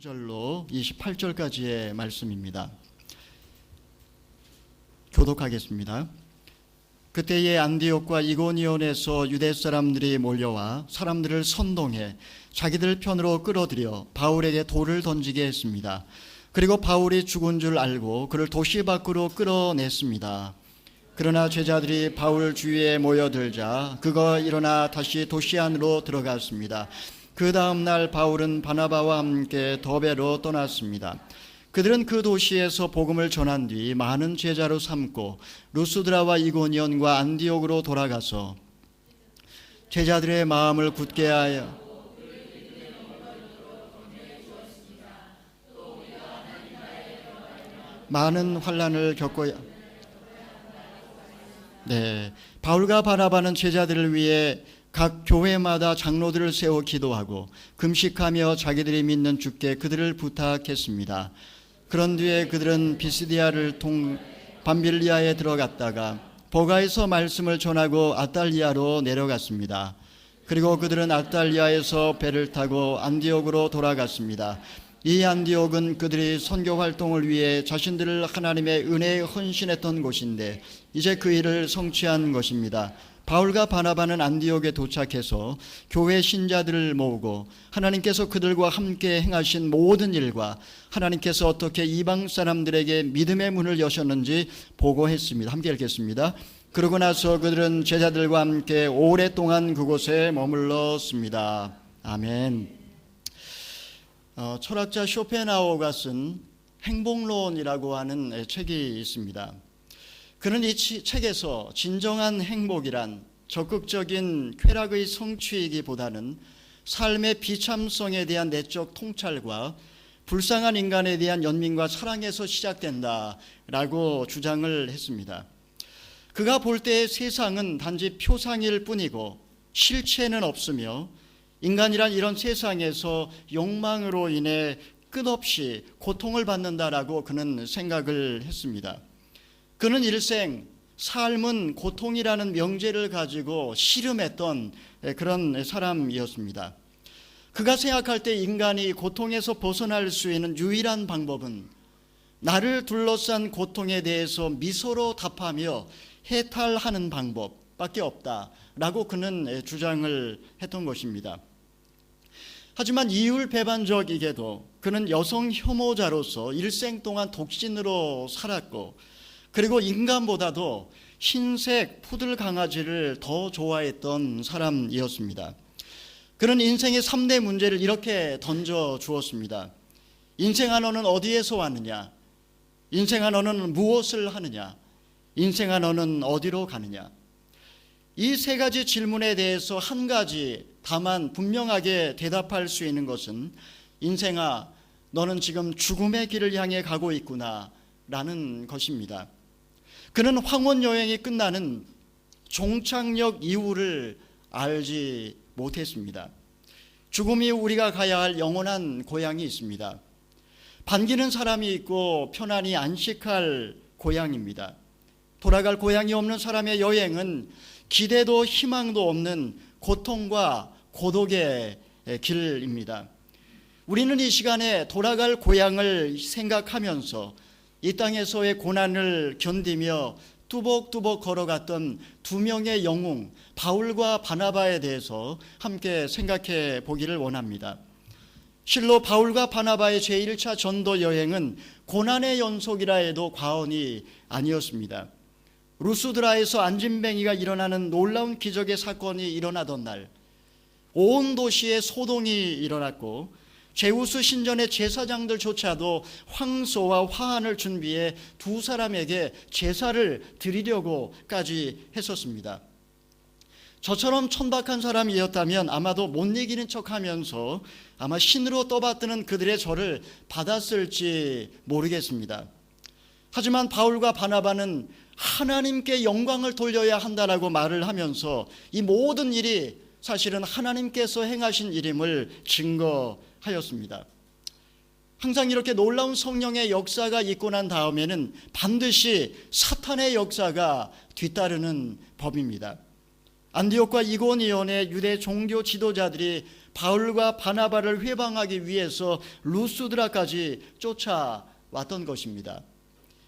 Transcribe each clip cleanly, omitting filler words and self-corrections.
절로 28절까지의 말씀입니다. 교독하겠습니다. 그때에 안디옥과 이고니온에서 유대 사람들이 몰려와 사람들을 선동해 자기들 편으로 끌어들여 바울에게 돌을 던지게 했습니다. 그리고 바울이 죽은 줄 알고 그를 도시 밖으로 끌어냈습니다. 그러나 제자들이 바울 주위에 모여들자 그가 일어나 다시 도시 안으로 들어갔습니다. 그 다음 날 바울은 바나바와 함께 더베로 떠났습니다. 그들은 그 도시에서 복음을 전한 뒤 많은 제자로 삼고 루스드라와 이고니온과 안디옥으로 돌아가서 제자들의 마음을 굳게 하여 많은 환난을 겪어야 바울과 바나바는 제자들을 위해 각 교회마다 장로들을 세워 기도하고 금식하며 자기들이 믿는 주께 그들을 부탁했습니다. 그런 뒤에 그들은 비시디아를 밤빌리아에 들어갔다가 보가에서 말씀을 전하고 아탈리아로 내려갔습니다. 그리고 그들은 아탈리아에서 배를 타고 안디옥으로 돌아갔습니다. 이 안디옥은 그들이 선교 활동을 위해 자신들을 하나님의 은혜에 헌신했던 곳인데 이제 그 일을 성취한 것입니다. 바울과 바나바는 안디옥에 도착해서 교회 신자들을 모으고 하나님께서 그들과 함께 행하신 모든 일과 하나님께서 어떻게 이방 사람들에게 믿음의 문을 여셨는지 보고했습니다. 함께 읽겠습니다. 그러고 나서 그들은 제자들과 함께 오랫동안 그곳에 머물렀습니다. 아멘. 철학자 쇼펜하우어가 쓴 행복론이라고 하는 책이 있습니다. 그는 이 책에서 진정한 행복이란 적극적인 쾌락의 성취이기보다는 삶의 비참성에 대한 내적 통찰과 불쌍한 인간에 대한 연민과 사랑에서 시작된다라고 주장을 했습니다. 그가 볼 때의 세상은 단지 표상일 뿐이고 실체는 없으며 인간이란 이런 세상에서 욕망으로 인해 끝없이 고통을 받는다라고 그는 생각을 했습니다. 그는 일생 삶은 고통이라는 명제를 가지고 씨름했던 그런 사람이었습니다. 그가 생각할 때 인간이 고통에서 벗어날 수 있는 유일한 방법은 나를 둘러싼 고통에 대해서 미소로 답하며 해탈하는 방법밖에 없다라고 그는 주장을 했던 것입니다. 하지만 이율배반적이게도 그는 여성 혐오자로서 일생 동안 독신으로 살았고 그리고 인간보다도 흰색 푸들 강아지를 더 좋아했던 사람이었습니다. 그는 인생의 3대 문제를 이렇게 던져 주었습니다. 인생아 너는 어디에서 왔느냐? 인생아 너는 무엇을 하느냐? 인생아 너는 어디로 가느냐? 이 세 가지 질문에 대해서 한 가지 다만 분명하게 대답할 수 있는 것은 인생아 너는 지금 죽음의 길을 향해 가고 있구나 라는 것입니다. 그는 황혼 여행이 끝나는 종착역 이후를 알지 못했습니다. 죽음이 우리가 가야 할 영원한 고향이 있습니다. 반기는 사람이 있고 편안히 안식할 고향입니다. 돌아갈 고향이 없는 사람의 여행은 기대도 희망도 없는 고통과 고독의 길입니다. 우리는 이 시간에 돌아갈 고향을 생각하면서 이 땅에서의 고난을 견디며 뚜벅뚜벅 걸어갔던 두 명의 영웅 바울과 바나바에 대해서 함께 생각해 보기를 원합니다. 실로 바울과 바나바의 제1차 전도 여행은 고난의 연속이라 해도 과언이 아니었습니다. 루스드라에서 안진뱅이가 일어나는 놀라운 기적의 사건이 일어나던 날 온 도시에 소동이 일어났고 제우스 신전의 제사장들조차도 황소와 화환을 준비해 두 사람에게 제사를 드리려고까지 했었습니다. 저처럼 천박한 사람이었다면 아마도 못 이기는 척하면서 아마 신으로 떠받드는 그들의 절을 받았을지 모르겠습니다. 하지만 바울과 바나바는 하나님께 영광을 돌려야 한다라고 말을 하면서 이 모든 일이 사실은 하나님께서 행하신 일임을 증거하였습니다. 항상 이렇게 놀라운 성령의 역사가 있고 난 다음에는 반드시 사탄의 역사가 뒤따르는 법입니다. 안디옥과 이고니온의 유대 종교 지도자들이 바울과 바나바를 회방하기 위해서 루스드라까지 쫓아왔던 것입니다.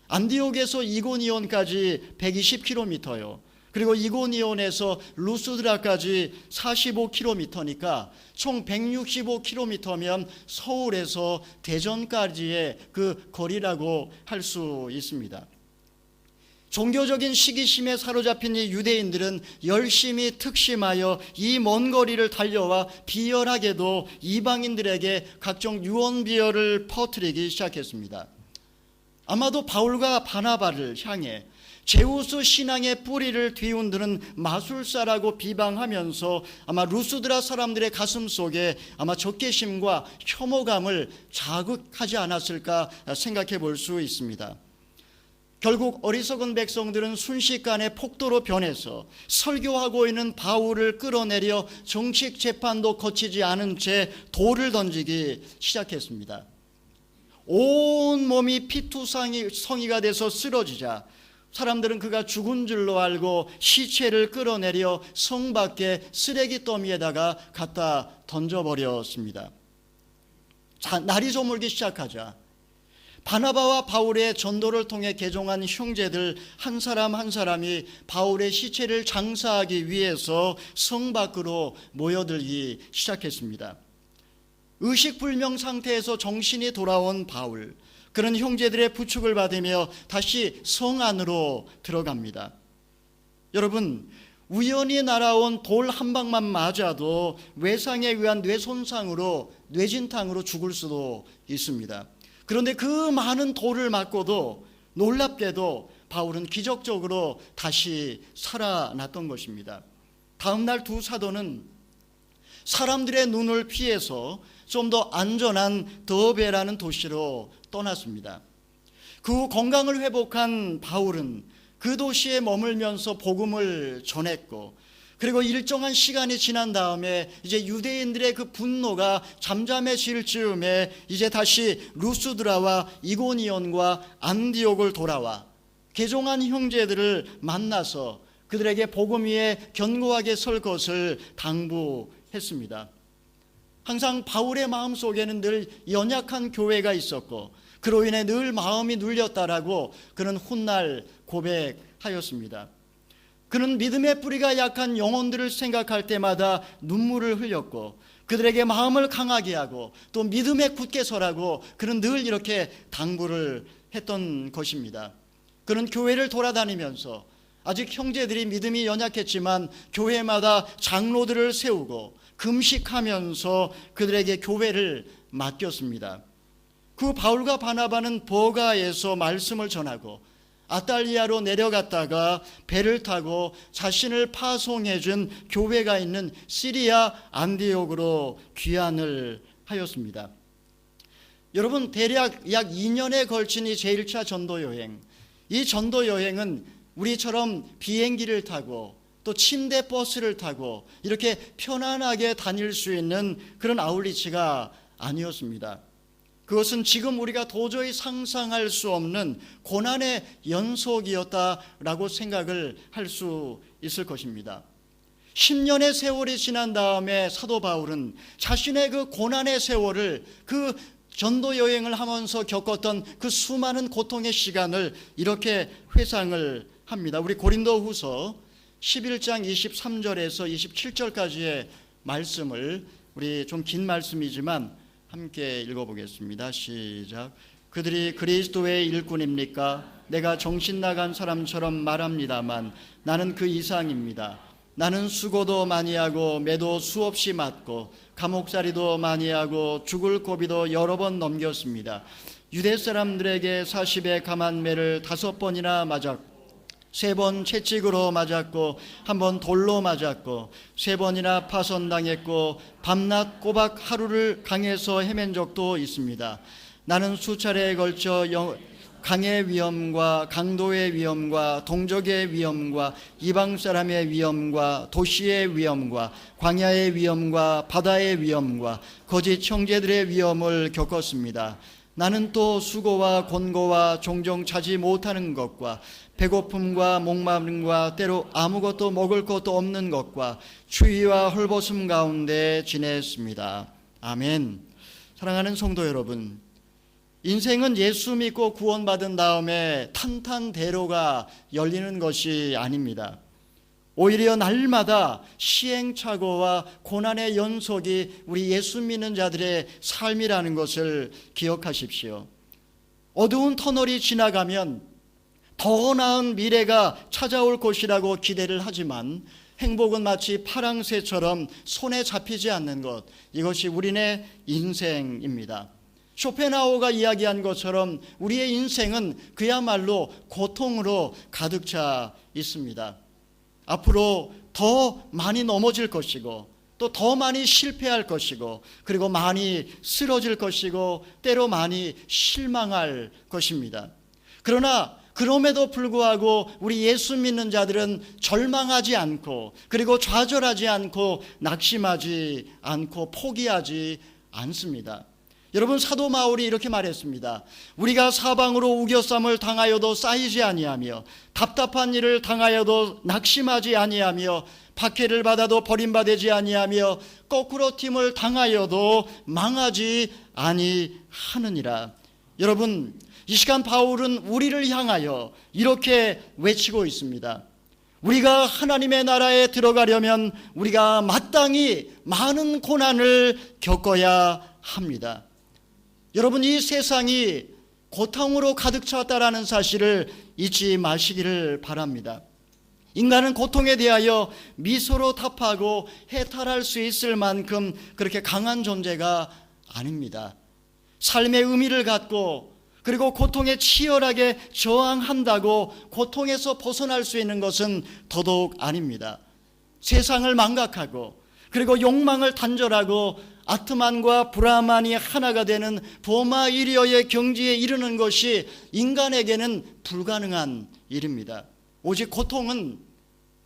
안디옥에서 이고니온까지 120km요. 그리고 이고니온에서 루스드라까지 45km니까 총 165km면 서울에서 대전까지의 그 거리라고 할 수 있습니다. 종교적인 시기심에 사로잡힌 이 유대인들은 열심히 특심하여 이 먼 거리를 달려와 비열하게도 이방인들에게 각종 유언비어를 퍼뜨리기 시작했습니다. 아마도 바울과 바나바를 향해 제우스 신앙의 뿌리를 뒤흔드는 마술사라고 비방하면서 아마 루스드라 사람들의 가슴 속에 아마 적개심과 혐오감을 자극하지 않았을까 생각해 볼 수 있습니다. 결국 어리석은 백성들은 순식간에 폭도로 변해서 설교하고 있는 바울을 끌어내려 정식 재판도 거치지 않은 채 돌을 던지기 시작했습니다. 온 몸이 피투성이가 돼서 쓰러지자 사람들은 그가 죽은 줄로 알고 시체를 끌어내려 성 밖에 쓰레기 더미에다가 갖다 던져버렸습니다. 날이 저물기 시작하자 바나바와 바울의 전도를 통해 개종한 형제들 한 사람 한 사람이 바울의 시체를 장사하기 위해서 성 밖으로 모여들기 시작했습니다. 의식불명 상태에서 정신이 돌아온 바울, 그런 형제들의 부축을 받으며 다시 성 안으로 들어갑니다. 여러분, 우연히 날아온 돌 한 방만 맞아도 외상에 의한 뇌손상으로 뇌진탕으로 죽을 수도 있습니다. 그런데 그 많은 돌을 맞고도 놀랍게도 바울은 기적적으로 다시 살아났던 것입니다. 다음 날 두 사도는 사람들의 눈을 피해서 좀 더 안전한 더베라는 도시로 떠났습니다. 그 후 건강을 회복한 바울은 그 도시에 머물면서 복음을 전했고, 그리고 일정한 시간이 지난 다음에 이제 유대인들의 그 분노가 잠잠해질 즈음에 이제 다시 루스드라와 이고니온과 안디옥을 돌아와 개종한 형제들을 만나서 그들에게 복음 위에 견고하게 설 것을 당부했습니다. 항상 바울의 마음속에는 늘 연약한 교회가 있었고 그로 인해 늘 마음이 눌렸다라고 그는 훗날 고백하였습니다. 그는 믿음의 뿌리가 약한 영혼들을 생각할 때마다 눈물을 흘렸고 그들에게 마음을 강하게 하고 또 믿음에 굳게 서라고 그는 늘 이렇게 당부를 했던 것입니다. 그는 교회를 돌아다니면서 아직 형제들이 믿음이 연약했지만 교회마다 장로들을 세우고 금식하면서 그들에게 교회를 맡겼습니다. 그 바울과 바나바는 버가에서 말씀을 전하고 아탈리아로 내려갔다가 배를 타고 자신을 파송해준 교회가 있는 시리아 안디옥으로 귀환을 하였습니다. 여러분, 대략 약 2년에 걸친 이 제1차 전도여행, 이 전도여행은 우리처럼 비행기를 타고 또 침대 버스를 타고 이렇게 편안하게 다닐 수 있는 그런 아울리치가 아니었습니다. 그것은 지금 우리가 도저히 상상할 수 없는 고난의 연속이었다라고 생각을 할 수 있을 것입니다. 10년의 세월이 지난 다음에 사도 바울은 자신의 그 고난의 세월을, 그 전도 여행을 하면서 겪었던 그 수많은 고통의 시간을 이렇게 회상을 합니다. 우리 고린도후서 11장 23절에서 27절까지의 말씀을, 우리 좀 긴 말씀이지만 함께 읽어보겠습니다. 시작. 그들이 그리스도의 일꾼입니까? 내가 정신 나간 사람처럼 말합니다만 나는 그 이상입니다. 나는 수고도 많이 하고 매도 수없이 맞고 감옥살이도 많이 하고 죽을 고비도 여러 번 넘겼습니다. 유대 사람들에게 40의 감한 매를 5번이나 맞았고 3번 채찍으로 맞았고 1번 돌로 맞았고 3번이나 파손당했고 밤낮 꼬박 하루를 강에서 헤맨 적도 있습니다. 나는 수차례에 걸쳐 강의 위험과 강도의 위험과 동족의 위험과 이방 사람의 위험과 도시의 위험과 광야의 위험과 바다의 위험과 거짓 형제들의 위험을 겪었습니다. 나는 또 수고와 곤고와 종종 자지 못하는 것과 배고픔과 목마름과 때로 아무것도 먹을 것도 없는 것과 추위와 헐벗음 가운데 지냈습니다. 아멘. 사랑하는 성도 여러분, 인생은 예수 믿고 구원받은 다음에 탄탄대로가 열리는 것이 아닙니다. 오히려 날마다 시행착오와 고난의 연속이 우리 예수 믿는 자들의 삶이라는 것을 기억하십시오. 어두운 터널이 지나가면 더 나은 미래가 찾아올 것이라고 기대를 하지만 행복은 마치 파랑새처럼 손에 잡히지 않는 것, 이것이 우리네 인생입니다. 쇼펜하우어가 이야기한 것처럼 우리의 인생은 그야말로 고통으로 가득 차 있습니다. 앞으로 더 많이 넘어질 것이고 또 더 많이 실패할 것이고 그리고 많이 쓰러질 것이고 때로 많이 실망할 것입니다. 그러나 그럼에도 불구하고 우리 예수 믿는 자들은 절망하지 않고 그리고 좌절하지 않고 낙심하지 않고 포기하지 않습니다. 여러분, 사도 바울이 이렇게 말했습니다. 우리가 사방으로 우겨쌈을 당하여도 쌓이지 아니하며 답답한 일을 당하여도 낙심하지 아니하며 박해를 받아도 버림받지 아니하며 거꾸로 팀을 당하여도 망하지 아니하느니라. 여러분, 이 시간 바울은 우리를 향하여 이렇게 외치고 있습니다. 우리가 하나님의 나라에 들어가려면 우리가 마땅히 많은 고난을 겪어야 합니다. 여러분, 이 세상이 고통으로 가득 찼다라는 사실을 잊지 마시기를 바랍니다. 인간은 고통에 대하여 미소로 답하고 해탈할 수 있을 만큼 그렇게 강한 존재가 아닙니다. 삶의 의미를 갖고 그리고 고통에 치열하게 저항한다고 고통에서 벗어날 수 있는 것은 더더욱 아닙니다. 세상을 망각하고 그리고 욕망을 단절하고 아트만과 브라만이 하나가 되는 보마이리어의 경지에 이르는 것이 인간에게는 불가능한 일입니다. 오직 고통은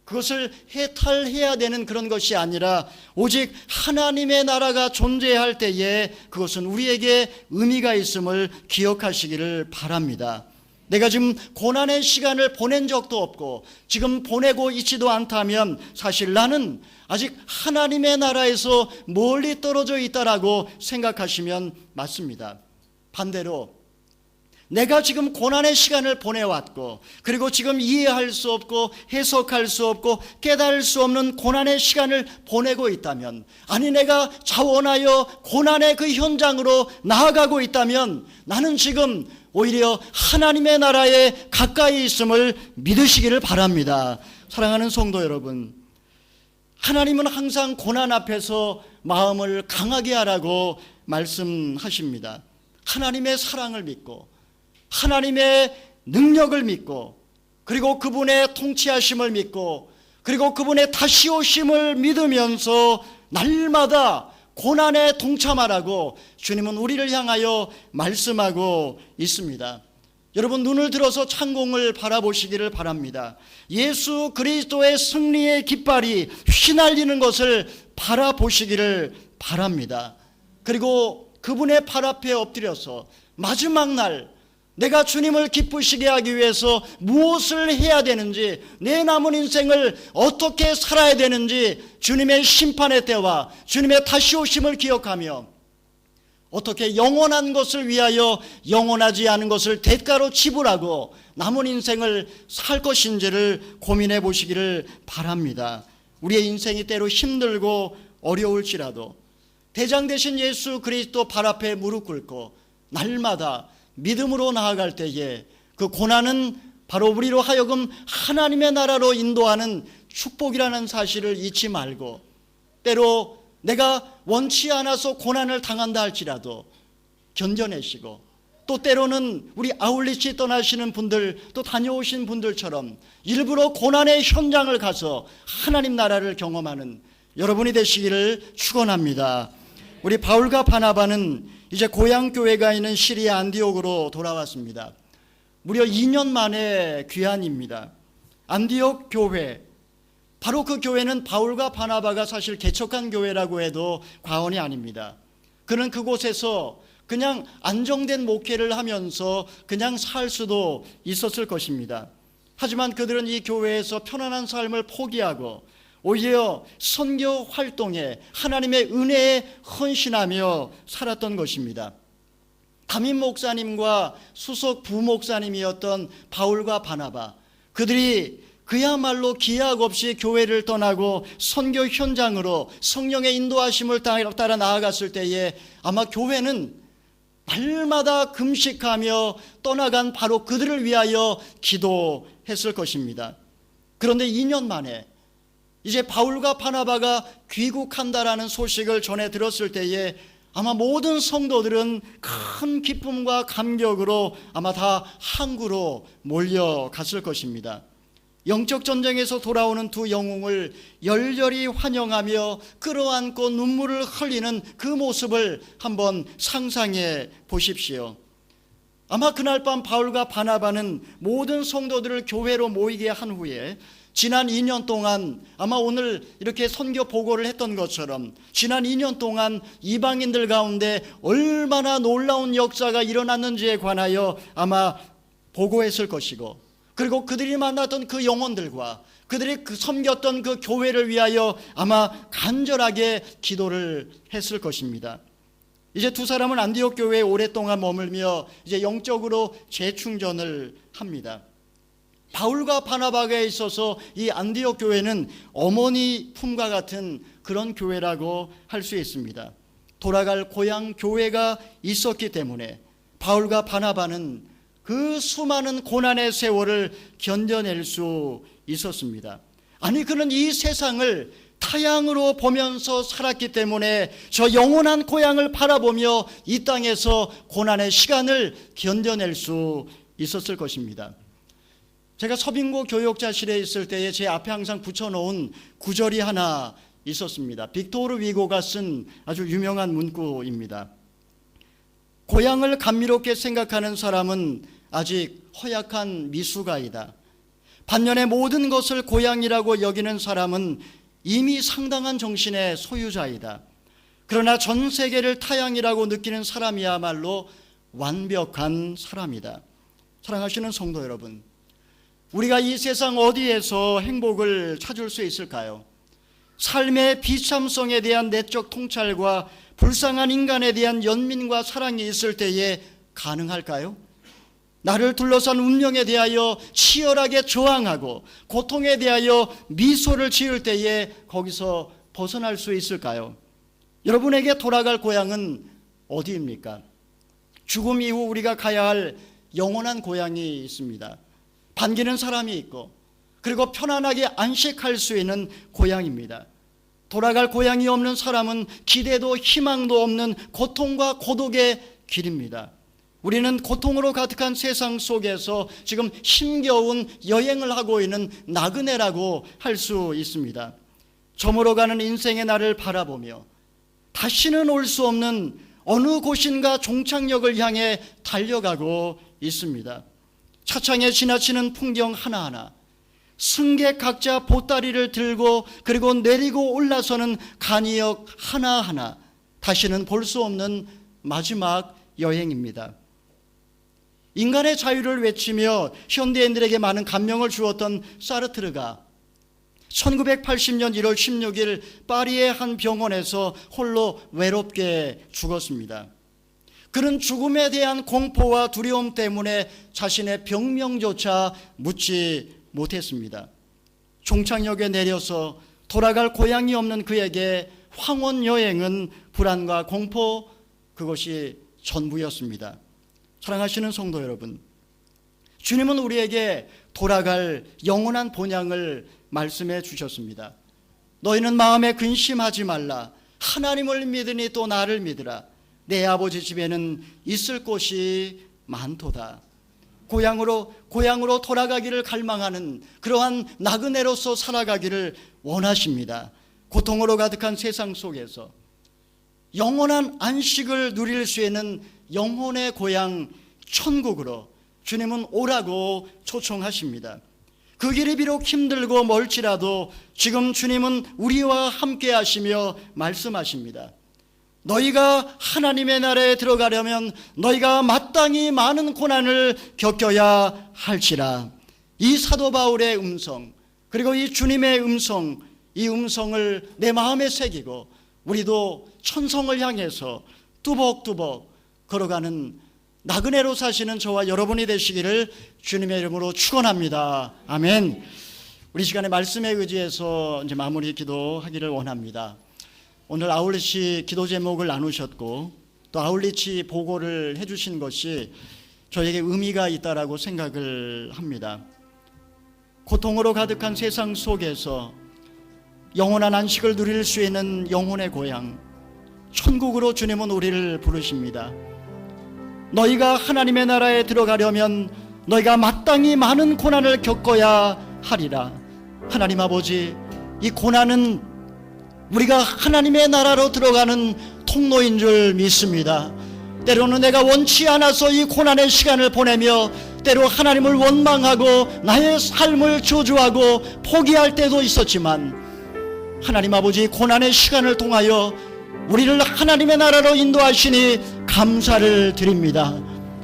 그것을 해탈해야 되는 그런 것이 아니라 오직 하나님의 나라가 존재할 때에 그것은 우리에게 의미가 있음을 기억하시기를 바랍니다. 내가 지금 고난의 시간을 보낸 적도 없고 지금 보내고 있지도 않다면 사실 나는 아직 하나님의 나라에서 멀리 떨어져 있다라고 생각하시면 맞습니다. 반대로 내가 지금 고난의 시간을 보내왔고 그리고 지금 이해할 수 없고 해석할 수 없고 깨달을 수 없는 고난의 시간을 보내고 있다면, 아니 내가 자원하여 고난의 그 현장으로 나아가고 있다면 나는 지금 오히려 하나님의 나라에 가까이 있음을 믿으시기를 바랍니다. 사랑하는 성도 여러분, 하나님은 항상 고난 앞에서 마음을 강하게 하라고 말씀하십니다. 하나님의 사랑을 믿고 하나님의 능력을 믿고 그리고 그분의 통치하심을 믿고 그리고 그분의 다시 오심을 믿으면서 날마다 고난에 동참하라고 주님은 우리를 향하여 말씀하고 있습니다. 여러분, 눈을 들어서 창공을 바라보시기를 바랍니다. 예수 그리스도의 승리의 깃발이 휘날리는 것을 바라보시기를 바랍니다. 그리고 그분의 발 앞에 엎드려서 마지막 날 내가 주님을 기쁘시게 하기 위해서 무엇을 해야 되는지, 내 남은 인생을 어떻게 살아야 되는지 주님의 심판의 때와 주님의 다시 오심을 기억하며 어떻게 영원한 것을 위하여 영원하지 않은 것을 대가로 지불하고 남은 인생을 살 것인지를 고민해 보시기를 바랍니다. 우리의 인생이 때로 힘들고 어려울지라도 대장 되신 예수 그리스도 발 앞에 무릎 꿇고 날마다 믿음으로 나아갈 때에 그 고난은 바로 우리로 하여금 하나님의 나라로 인도하는 축복이라는 사실을 잊지 말고, 때로 내가 원치 않아서 고난을 당한다 할지라도 견뎌내시고, 또 때로는 우리 아울리치 떠나시는 분들, 또 다녀오신 분들처럼 일부러 고난의 현장을 가서 하나님 나라를 경험하는 여러분이 되시기를 축원합니다. 우리 바울과 바나바는 이제 고향 교회가 있는 시리아 안디옥으로 돌아왔습니다. 무려 2년 만에 귀환입니다. 안디옥 교회, 바로 그 교회는 바울과 바나바가 사실 개척한 교회라고 해도 과언이 아닙니다. 그는 그곳에서 그냥 안정된 목회를 하면서 그냥 살 수도 있었을 것입니다. 하지만 그들은 이 교회에서 편안한 삶을 포기하고 오히려 선교 활동에 하나님의 은혜에 헌신하며 살았던 것입니다. 담임 목사님과 수석 부목사님이었던 바울과 바나바, 그들이 그야말로 기약 없이 교회를 떠나고 선교 현장으로 성령의 인도하심을 따라 나아갔을 때에 아마 교회는 날마다 금식하며 떠나간 바로 그들을 위하여 기도했을 것입니다. 그런데 2년 만에 이제 바울과 바나바가 귀국한다라는 소식을 전해 들었을 때에 아마 모든 성도들은 큰 기쁨과 감격으로 아마 다 항구로 몰려갔을 것입니다. 영적 전쟁에서 돌아오는 두 영웅을 열렬히 환영하며 끌어안고 눈물을 흘리는 그 모습을 한번 상상해 보십시오. 아마 그날 밤 바울과 바나바는 모든 성도들을 교회로 모이게 한 후에 지난 2년 동안 아마 오늘 이렇게 선교 보고를 했던 것처럼 지난 2년 동안 이방인들 가운데 얼마나 놀라운 역사가 일어났는지에 관하여 아마 보고했을 것이고, 그리고 그들이 만났던 그 영혼들과 그들이 섬겼던 그 교회를 위하여 아마 간절하게 기도를 했을 것입니다. 이제 두 사람은 안디옥 교회에 오랫동안 머물며 이제 영적으로 재충전을 합니다. 바울과 바나바에 있어서 이 안디옥 교회는 어머니 품과 같은 그런 교회라고 할 수 있습니다. 돌아갈 고향 교회가 있었기 때문에 바울과 바나바는 그 수많은 고난의 세월을 견뎌낼 수 있었습니다. 아니, 그는 이 세상을 타향으로 보면서 살았기 때문에 저 영원한 고향을 바라보며 이 땅에서 고난의 시간을 견뎌낼 수 있었을 것입니다. 제가 서빙고 교역자실에 있을 때에 제 앞에 항상 붙여놓은 구절이 하나 있었습니다. 빅토르 위고가 쓴 아주 유명한 문구입니다. 고향을 감미롭게 생각하는 사람은 아직 허약한 미숙아이다. 반면에 모든 것을 고향이라고 여기는 사람은 이미 상당한 정신의 소유자이다. 그러나 전 세계를 타향이라고 느끼는 사람이야말로 완벽한 사람이다. 사랑하시는 성도 여러분, 우리가 이 세상 어디에서 행복을 찾을 수 있을까요? 삶의 비참성에 대한 내적 통찰과 불쌍한 인간에 대한 연민과 사랑이 있을 때에 가능할까요? 나를 둘러싼 운명에 대하여 치열하게 저항하고 고통에 대하여 미소를 지을 때에 거기서 벗어날 수 있을까요? 여러분에게 돌아갈 고향은 어디입니까? 죽음 이후 우리가 가야 할 영원한 고향이 있습니다. 반기는 사람이 있고, 그리고 편안하게 안식할 수 있는 고향입니다. 돌아갈 고향이 없는 사람은 기대도 희망도 없는 고통과 고독의 길입니다. 우리는 고통으로 가득한 세상 속에서 지금 힘겨운 여행을 하고 있는 나그네라고 할 수 있습니다. 저물어가는 인생의 날을 바라보며 다시는 올 수 없는 어느 곳인가 종착역을 향해 달려가고 있습니다. 차창에 지나치는 풍경 하나하나, 승객 각자 보따리를 들고 그리고 내리고 올라서는 간이역 하나하나, 다시는 볼 수 없는 마지막 여행입니다. 인간의 자유를 외치며 현대인들에게 많은 감명을 주었던 사르트르가 1980년 1월 16일 파리의 한 병원에서 홀로 외롭게 죽었습니다. 그는 죽음에 대한 공포와 두려움 때문에 자신의 병명조차 묻지 못했습니다. 종착역에 내려서 돌아갈 고향이 없는 그에게 황혼 여행은 불안과 공포, 그것이 전부였습니다. 사랑하시는 성도 여러분, 주님은 우리에게 돌아갈 영원한 본향을 말씀해 주셨습니다. 너희는 마음에 근심하지 말라. 하나님을 믿으니 또 나를 믿으라. 내 아버지 집에는 있을 곳이 많도다. 고향으로 돌아가기를 갈망하는 그러한 나그네로서 살아가기를 원하십니다. 고통으로 가득한 세상 속에서 영원한 안식을 누릴 수 있는 영혼의 고향 천국으로 주님은 오라고 초청하십니다. 그 길이 비록 힘들고 멀지라도 지금 주님은 우리와 함께 하시며 말씀하십니다. 너희가 하나님의 나라에 들어가려면 너희가 마땅히 많은 고난을 겪어야 할지라. 이 사도 바울의 음성, 그리고 이 주님의 음성, 이 음성을 내 마음에 새기고 우리도 천성을 향해서 뚜벅뚜벅 걸어가는 나그네로 사시는 저와 여러분이 되시기를 주님의 이름으로 축원합니다. 아멘. 우리 시간에 말씀에 의지해서 이제 마무리 기도하기를 원합니다. 오늘 아울리치 기도 제목을 나누셨고 또 아울리치 보고를 해주신 것이 저에게 의미가 있다라고 생각을 합니다. 고통으로 가득한 세상 속에서 영원한 안식을 누릴 수 있는 영혼의 고향 천국으로 주님은 우리를 부르십니다. 너희가 하나님의 나라에 들어가려면 너희가 마땅히 많은 고난을 겪어야 하리라. 하나님 아버지, 이 고난은 우리가 하나님의 나라로 들어가는 통로인 줄 믿습니다. 때로는 내가 원치 않아서 이 고난의 시간을 보내며 때로 하나님을 원망하고 나의 삶을 저주하고 포기할 때도 있었지만 하나님 아버지, 고난의 시간을 통하여 우리를 하나님의 나라로 인도하시니 감사를 드립니다.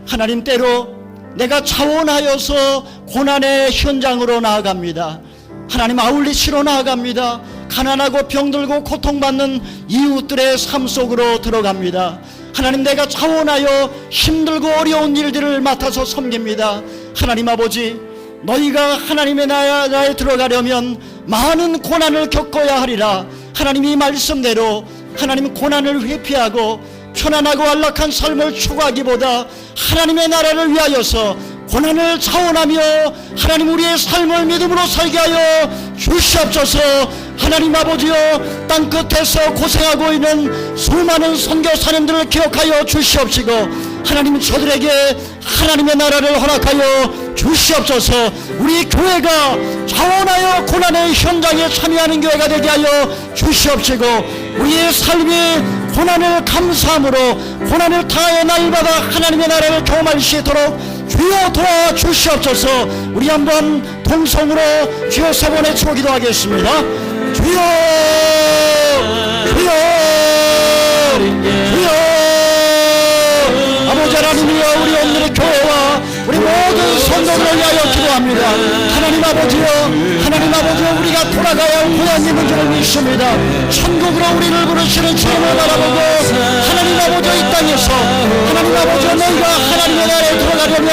하나님, 때로 내가 자원하여서 고난의 현장으로 나아갑니다. 하나님, 아울리치로 나아갑니다. 가난하고 병들고 고통받는 이웃들의 삶 속으로 들어갑니다. 하나님, 내가 자원하여 힘들고 어려운 일들을 맡아서 섬깁니다. 하나님 아버지, 너희가 하나님의 나라에 들어가려면 많은 고난을 겪어야 하리라. 하나님이 말씀대로 하나님 고난을 회피하고 편안하고 안락한 삶을 추구하기보다 하나님의 나라를 위하여서 고난을 자원하며 하나님 우리의 삶을 믿음으로 살게 하여 주시옵소서. 하나님 아버지여, 땅끝에서 고생하고 있는 수많은 선교사님들을 기억하여 주시옵시고 하나님 저들에게 하나님의 나라를 허락하여 주시옵소서. 우리 교회가 자원하여 고난의 현장에 참여하는 교회가 되게 하여 주시옵시고 우리의 삶이 고난을 감사함으로 고난을 당하여 날마다 하나님의 나라를 경험할 수 있도록 주여 도와주시옵소서. 우리 한번 동성으로 주여 세 번 외치고 기도하겠습니다. 주여, 주여, 주여. 아버지 하나님이여, 우리 오늘의 교회와 우리 모든 성도들을 위하여 기도합니다. 하나님 아버지여, 하나님 아버지여, 우리가 돌아가야 할 고향이 있는 줄을 믿습니다. 천국으로 우리를 부르시는 주님을 바라보고 하나님 아버지여, 이 땅에서 하나님 아버지여, 너희가 하나님의 나라에 들어가려면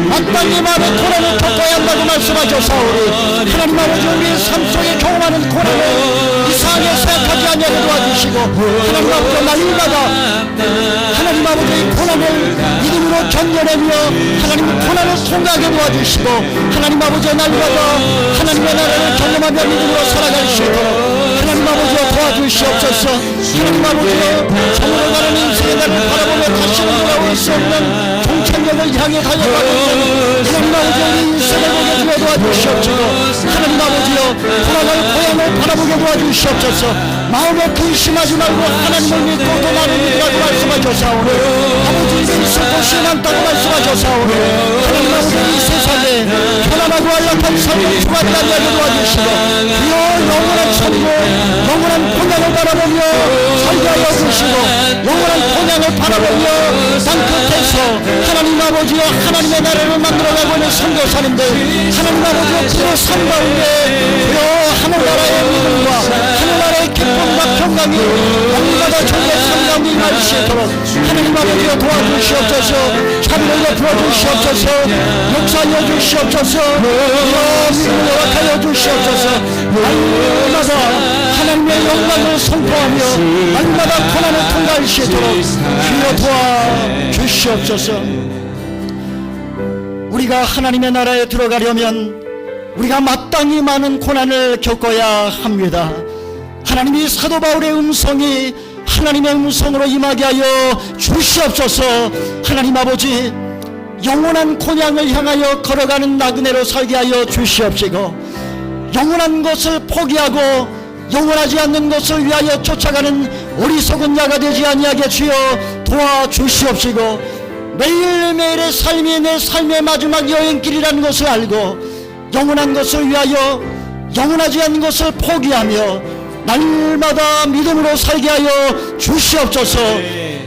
마땅히 많은 고난을 겪어야 한다고 말씀하셨사오니 하나님 아버지여, 우리의 삶 속에 경험하는 고난을 이상하게 생각하지 않게 도와주시고 하나님 아버지여, 날마다 하나님 아버지의 고난을 믿음으로 견뎌내며 하나님 고난을 통과하게 도와주시고 하나님 아버지의 날마다 하나님의 나라를 경험하며 믿음으로 살아갈 수 있도록 하나님 아버지여 도와주시옵소서. 하나님 아버지여, 정으로 가는 인생의 날을 바라보며 다시는 돌아올 수 없는 종착역을 향해 달려가고 있는 하나님 아버지여, 우리 인생을 보게 주여 도와주시옵소서. 하나님 아버지여, 돌아갈 고향을 바라보게 도와주시옵소서. 마음에 근심하지 말고 하나님을 믿고 또 나를 믿으라고 말씀하셨사오니 아버지, 있을 곳이 많다고 말씀하셨사오니 하나님 아버지, 이 세상에 편안하고 안락한 삶을 추구하지 않게 도와주시고 주여 영원한 천국, 영원한 고향을 바라보며 살게 하여 주시고 영원한 고향을 바라보며 땅끝에서 하나님 아버지여, 하나님의 나라를 만들어가고 있는 선교사님들 하나님 아버지여, 그 삶 가운데 주여 하늘나라의 믿음과 하늘나라의 기쁨과 평강이 날마다 저희의 삶 가운데 임할 수 있도록 하나님 아버지여 도와주시옵소서. 자비를 베풀어 주시옵소서. 역사하여 주시옵소서. 믿음을 허락하여 주시옵소서. 날마다 하나님의 영광을 선포하며 날마다 고난을 통과할 수 있도록 주여 도와주시옵소서. 우리가 하나님의 나라에 들어가려면 우리가 마땅히 많은 고난을 겪어야 합니다. 하나님이 사도 바울의 음성이 하나님의 음성으로 임하게 하여 주시옵소서. 하나님 아버지, 영원한 고향을 향하여 걸어가는 나그네로 살게 하여 주시옵시고 영원한 것을 포기하고 영원하지 않는 것을 위하여 쫓아가는 어리석은 자가 되지 아니하게 주여 도와주시옵시고 매일매일의 삶이 내 삶의 마지막 여행길이라는 것을 알고 영원한 것을 위하여 영원하지 않는 것을 포기하며 날마다 믿음으로 살게 하여 주시옵소서.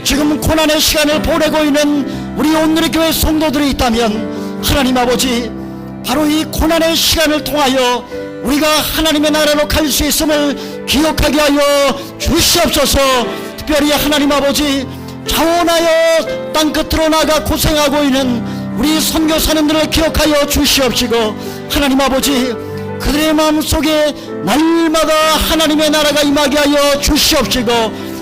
지금 고난의 시간을 보내고 있는 우리 온누리 교회 성도들이 있다면 하나님 아버지, 바로 이 고난의 시간을 통하여 우리가 하나님의 나라로 갈 수 있음을 기억하게 하여 주시옵소서. 특별히 하나님 아버지, 자원하여 땅끝으로 나가 고생하고 있는 우리 선교사님들을 기억하여 주시옵시고, 하나님 아버지, 그들의 마음속에 날마다 하나님의 나라가 임하게 하여 주시옵시고,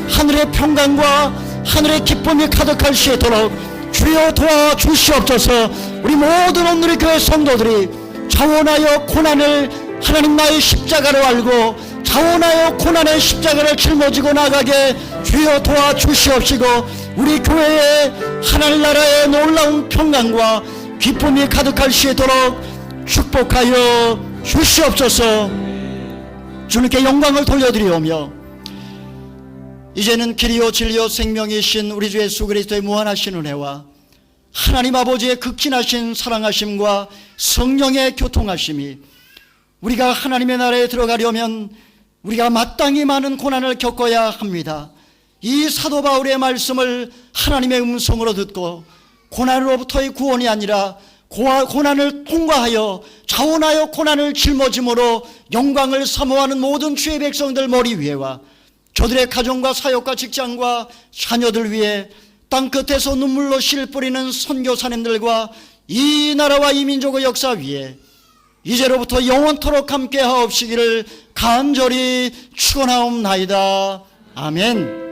하늘의 평강과 하늘의 기쁨이 가득할 수 있도록 주여 도와주시옵소서. 우리 모든 온누리 교회 성도들이 자원하여 고난을 하나님 나의 십자가로 알고 자원하여 고난의 십자가를 짊어지고 나가게 주여 도와주시옵시고, 우리 교회에 하나님 나라의 놀라운 평강과 기쁨이 가득할 수 있도록 축복하여 주시옵소서. 주님께 영광을 돌려드리오며, 이제는 길이요 진리요 생명이신 우리 주 예수 그리스도의 무한하신 은혜와 하나님 아버지의 극진하신 사랑하심과 성령의 교통하심이, 우리가 하나님의 나라에 들어가려면 우리가 마땅히 많은 고난을 겪어야 합니다. 이 사도 바울의 말씀을 하나님의 음성으로 듣고 고난으로부터의 구원이 아니라 고난을 통과하여 자원하여 고난을 짊어짐으로 영광을 사모하는 모든 주의 백성들 머리 위에와 저들의 가정과 사역과 직장과 자녀들 위해 땅끝에서 눈물로 실 뿌리는 선교사님들과 이 나라와 이 민족의 역사 위에 이제로부터 영원토록 함께 하옵시기를 간절히 축원하옵나이다. 아멘.